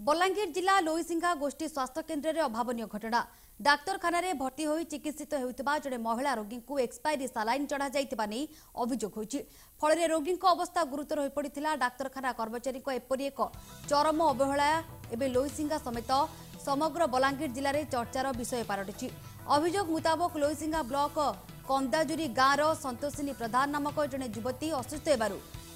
बलांगीर जिला लोईसिंगा गोष्ठी स्वास्थ्य केन्द्र में अभावन घटना डाक्तखाना भर्ती हो चिकित्सित होता जड़े महिला रोगी को एक्सपायरी सालाइन चढ़ा नहीं अभियोग होती फल रोगी अवस्था गुरुतर हो पड़ा डाक्तखाना कर्मचारी एपरी एक चरम अवहेला एवं लोईसिंगा समेत समग्र बलांगीर जिले में चर्चार विषय पालटि अभियोग मुताबक लोईसिंगा ब्लॉक कंदाजुरी गाँव संतोषिनी प्रधान नामक जड़े युवती असुस्थ होगार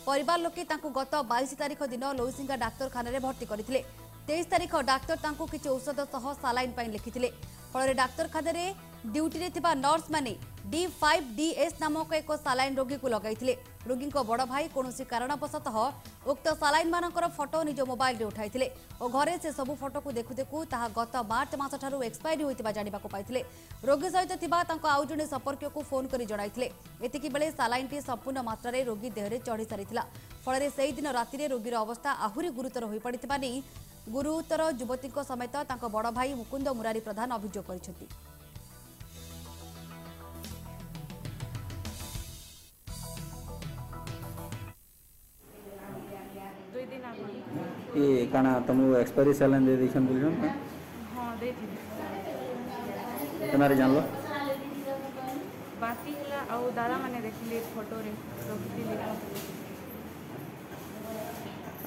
परिवार लोके गत 22 तारिख दिन लोईसिंगा डाक्तखाना भर्ती करते 23 तारिख डाक्तर किसी औषध सह सालाइन लिखिते फल डाक्तखाना ड्यूटी थिबा नर्स माने D5DS नामक एक सालाइन रोगी को लगाई रोगी बड़ भाई कौन कारणवशतः उक्त सालाइन मानकर फोटो निज मोबाइल रे उठाई और घरे से सबू फोटो को देखु देखु ताहा गत मार्च मास ठारू एक्सपायरी होइतिबा जानिबा को पाइथिले रोगी सहित थिबा तांको आउ जणे संपर्क को फोन करी जणाइथिले एतिकी बेले सालाइन टी संपूर्ण मात्रा रे रोगी देहरे चढ़ी सारिथिला फल सेही दिन राति रे रोगीर अवस्था आहुरी गुरुतर होई पड़ितिबा नै गुरुतर युवती समेत तांको बड़ भाई मुकुंद मुरारी प्रधान अभियोग करिसेंति। ये काना तुमको एक्सपायरी सालाइन दे देछन बोलियो ना? हां दे थी तुम्हारे जान लो बाकी हला आ दादा माने देखली फोटो रे रखिली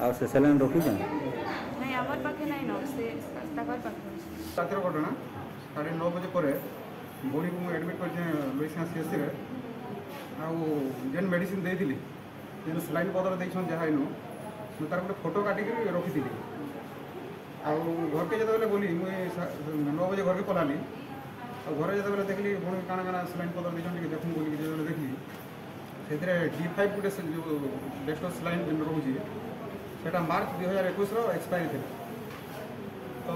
आ से सालाइन रखी छ नहीं हमर पाखे नहीं न से ताकर पाखे रातिर घटना 9:30 बजे पर बोली को एडमिट कर लोईसिंगा सीएससी रे आ जेन मेडिसिन देइथिली जेन सालाइन बदल देछन जहा इनो मैं तार गोटे फोटो काटिक रखी थी घर के जो बोली मुझे 9 बजे घर के पलाली और घरे जो देखली पुणी काण काण सालाइन पदर देखी देखूँ बोलिक जो देखली से D5 गोटे जो डेस्टो सालाइन रोचे से मार्च 2021 एक्सपायरी थे तो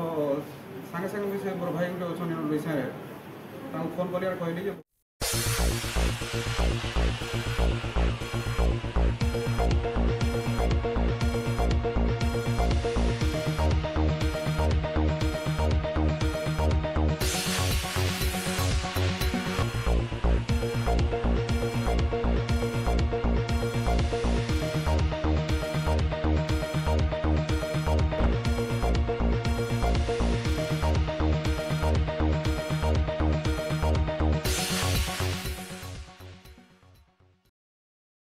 सागे सागे मुझे मोर भाई गोटे अच्छा लोईसिंगा फोन कर कहली